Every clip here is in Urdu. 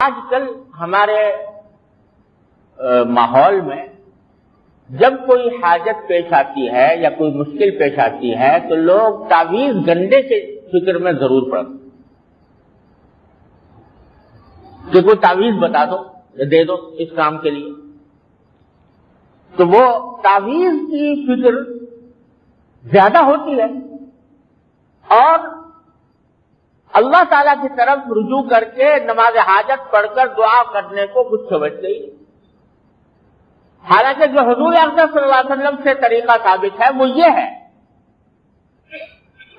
آج کل ہمارے ماحول میں جب کوئی حاجت پیش آتی ہے یا کوئی مشکل پیش آتی ہے تو لوگ تعویذ گنڈے کے فکر میں ضرور پڑتے کہ کوئی تعویذ بتا دو یا دے دو اس کام کے لیے. تو وہ تعویذ کی فکر زیادہ ہوتی ہے اور اللہ تعالیٰ کی طرف رجوع کر کے نماز حاجت پڑھ کر دعا کرنے کو کچھ سمجھتے ہی. حالانکہ جو حضور اقدس صلی اللہ علیہ وسلم سے طریقہ ثابت ہے وہ یہ ہے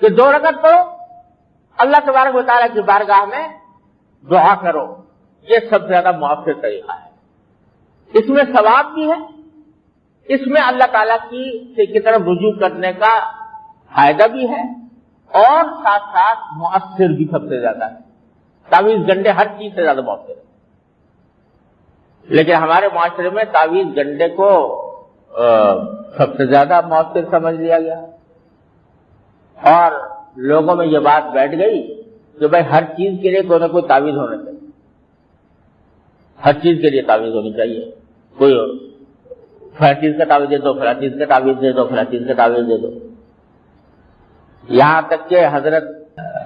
کہ 2 رکعت پڑھو، اللہ تبارک و تعالیٰ کی بارگاہ میں دعا کرو. یہ سب سے زیادہ مؤثر طریقہ ہے. اس میں ثواب بھی ہے، اس میں اللہ تعالیٰ کی طرف رجوع کرنے کا فائدہ بھی ہے اور ساتھ ساتھ مؤثر بھی سب سے زیادہ ہے. تعویذ گنڈے ہر چیز سے زیادہ مؤثر ہے، لیکن ہمارے معاشرے میں تعویذ گنڈے کو سب سے زیادہ مؤثر سمجھ لیا گیا اور لوگوں میں یہ بات بیٹھ گئی کہ بھائی ہر چیز کے لیے کوئی نہ کوئی تعویذ ہونا چاہیے، ہر چیز کے لیے تعویذ ہونی چاہیے. کوئی فلاں چیز کا تعویذ دے دو، فلاں چیز کا تعویذ دے دو، فلاں چیز کا تعویذ دے دو. یہاں تک کہ حضرت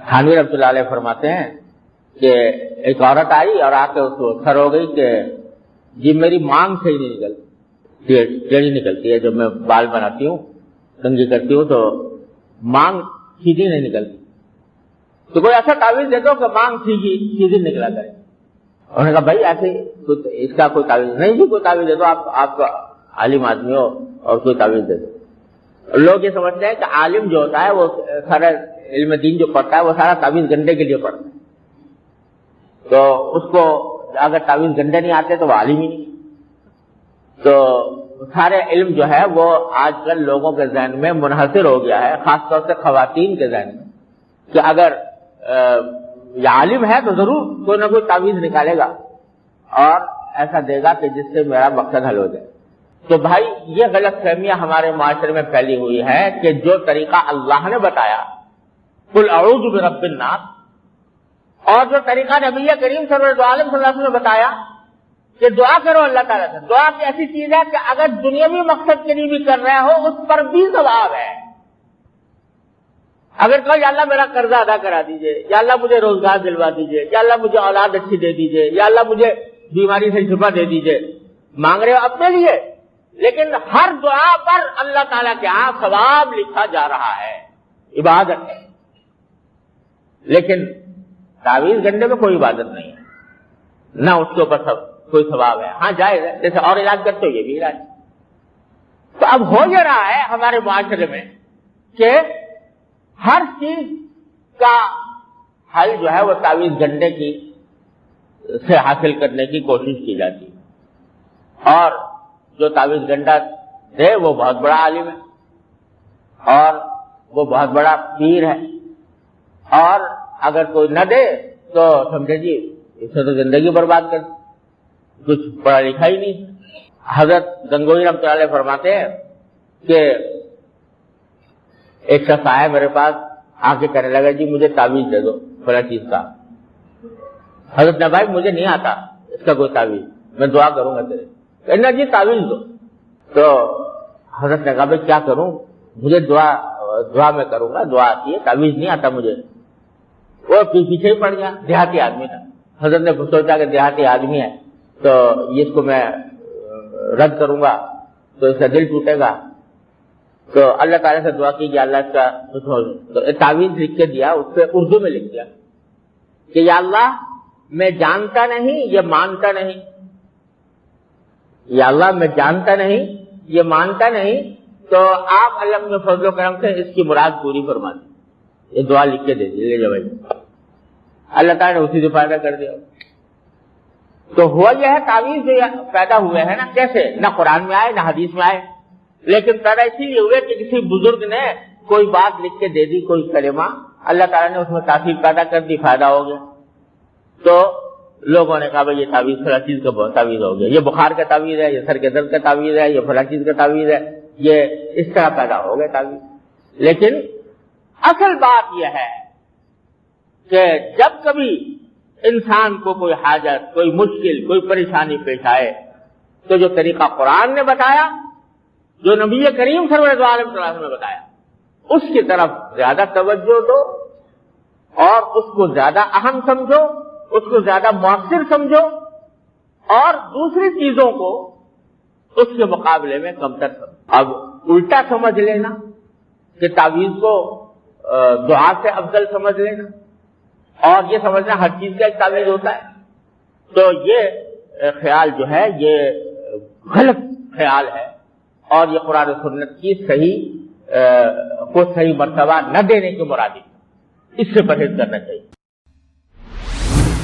تھانوی رحمۃ اللہ علیہ فرماتے ہیں کہ ایک عورت آئی اور آ کے اس کو کھڑ ہو گئی کہ جی میری مانگ صحیح نہیں نکلتی، ٹیڑھی نکلتی ہے. جب میں بال بناتی ہوں کنگھی کرتی ہوں تو مانگ سیدھی نہیں نکلتی، تو کوئی ایسا تعویذ دے دو کہ مانگ سیدھی نکلا کرے. انہوں نے کہا بھائی ایسے اس کا کوئی تعویذ نہیں جی، کوئی تعویذ دے دو، آپ عالم آدمی ہو اور کوئی تعویذ دے دو. لوگ یہ سمجھتے ہیں کہ عالم جو ہوتا ہے وہ سارا علم دین جو پڑھتا ہے وہ سارا تعویذ گنڈے کے لیے پڑھتا ہے، تو اس کو اگر تعویذ گنڈے نہیں آتے تو وہ عالم ہی نہیں. تو سارے علم جو ہے وہ آج کل لوگوں کے ذہن میں منحصر ہو گیا ہے، خاص طور سے خواتین کے ذہن میں، کہ اگر یہ عالم ہے تو ضرور کوئی نہ کوئی تعویذ نکالے گا اور ایسا دے گا کہ جس سے میرا مقصد حل ہو جائے. تو بھائی یہ غلط فہمیاں ہمارے معاشرے میں پھیلی ہوئی ہے کہ جو طریقہ اللہ نے بتایا قل اعوذ برب الناس اور جو طریقہ نبی کریم صلی اللہ علیہ وسلم نے بتایا کہ دعا کرو اللہ تعالیٰ سے. دعا کی ایسی چیز ہے کہ اگر دنیاوی مقصد کے لیے بھی کر رہے ہو اس پر بھی ثواب ہے. اگر کہو یا اللہ میرا قرضہ ادا کرا دیجئے، یا اللہ مجھے روزگار دلوا دیجئے، یا اللہ مجھے اولاد اچھی دے دیجئے، یا اللہ مجھے بیماری سے شفا دے دیجئے، مانگ رہے ہو اپنے لیے، لیکن ہر دعا پر اللہ تعالیٰ کے ہاں ثواب لکھا جا رہا ہے، عبادت ہے. لیکن تعویذ گنڈے میں کوئی عبادت نہیں ہے، نہ اس کے اوپر کوئی ثواب ہے. ہاں جائز ہے، جیسے اور علاج کرتے ہو یہ بھی علاج. تو اب ہو یہ رہا ہے ہمارے معاشرے میں کہ ہر چیز کا حل جو ہے وہ تعویذ گنڈے کی سے حاصل کرنے کی کوشش کی جاتی ہے، اور جو تعویذ گنڈا دے وہ بہت بڑا عالم ہے اور وہ بہت بڑا پیر ہے، اور اگر کوئی نہ دے تو سمجھے جی اس نے تو زندگی برباد کر دی، کچھ پڑھا لکھا ہی نہیں. حضرت گنگوئی رحمۃ اللہ علیہ فرماتے ہیں کہ ایک شخص آیا میرے پاس، آ کے کہنے لگا جی مجھے تعویذ دے دو فلاں چیز کا. حضرت نے بھائی مجھے نہیں آتا اس کا کوئی تعویذ، میں دعا کروں گا تیرے. کہنا جی تعویذ دو. تو حضرت نے کہا بھائی کیا کروں، مجھے دعا میں کروں گا، دعا آتی ہے، تعویذ نہیں آتا مجھے. وہ پیچھے ہی پڑ گیا، دیہاتی آدمی تھا. حضرت نے سوچا کہ دیہاتی آدمی ہے تو اس کو میں رد کروں گا تو اس کا دل ٹوٹے گا. تو اللہ تعالیٰ سے دعا کی کہ اللہ اس کا تو تعویذ لکھ کے دیا، اس پہ اردو میں لکھ دیا کہ یا اللہ میں جانتا نہیں یہ مانتا نہیں، یا اللہ میں جانتا نہیں یہ مانتا نہیں، تو آپ اللہ اپنے فضل و کرم سے اس کی مراد پوری فرما دیں. یہ دعا لکھ کے دے دیجیے، لے جا بھائی. اللہ تعالیٰ نے اسی سے فائدہ کر دیا. تو ہوا یہ ہے تعویذ جو پیدا ہوئے ہیں نا، کیسے نہ قرآن میں آئے نہ حدیث میں آئے، لیکن پیدا اسی لیے ہوئے کہ کسی بزرگ نے کوئی بات لکھ کے دے دی، کوئی کلمہ، اللہ تعالیٰ نے اس میں تاثیر پیدا کر دی، فائدہ ہو گیا. تو لوگوں نے کہا بھائی یہ تعویذ فلاں چیز کا بہت تعویذ ہو گیا، یہ بخار کا تعویذ ہے، یہ سر کے درد کا تعویذ ہے، یہ فلاں چیز کا تعویذ ہے، یہ اس طرح پیدا ہو گیا تعویذ. لیکن اصل بات یہ ہے کہ جب کبھی انسان کو کوئی حاجت، کوئی مشکل، کوئی پریشانی پیش آئے تو جو طریقہ قرآن نے بتایا، جو نبی کریم صلی اللہ علیہ وسلم نے بتایا، اس کی طرف زیادہ توجہ دو اور اس کو زیادہ اہم سمجھو، اس کو زیادہ مؤثر سمجھو، اور دوسری چیزوں کو اس کے مقابلے میں کم تر سمجھو۔ اب الٹا سمجھ لینا کہ تعویذ کو دعا سے افضل سمجھ لینا اور یہ سمجھنا ہر چیز کا ایک تعویذ ہوتا ہے، تو یہ خیال جو ہے یہ غلط خیال ہے، اور یہ قرآن و سنت کی صحیح مرتبہ نہ دینے کی مرادی، اس سے پرہیز کرنا چاہیے۔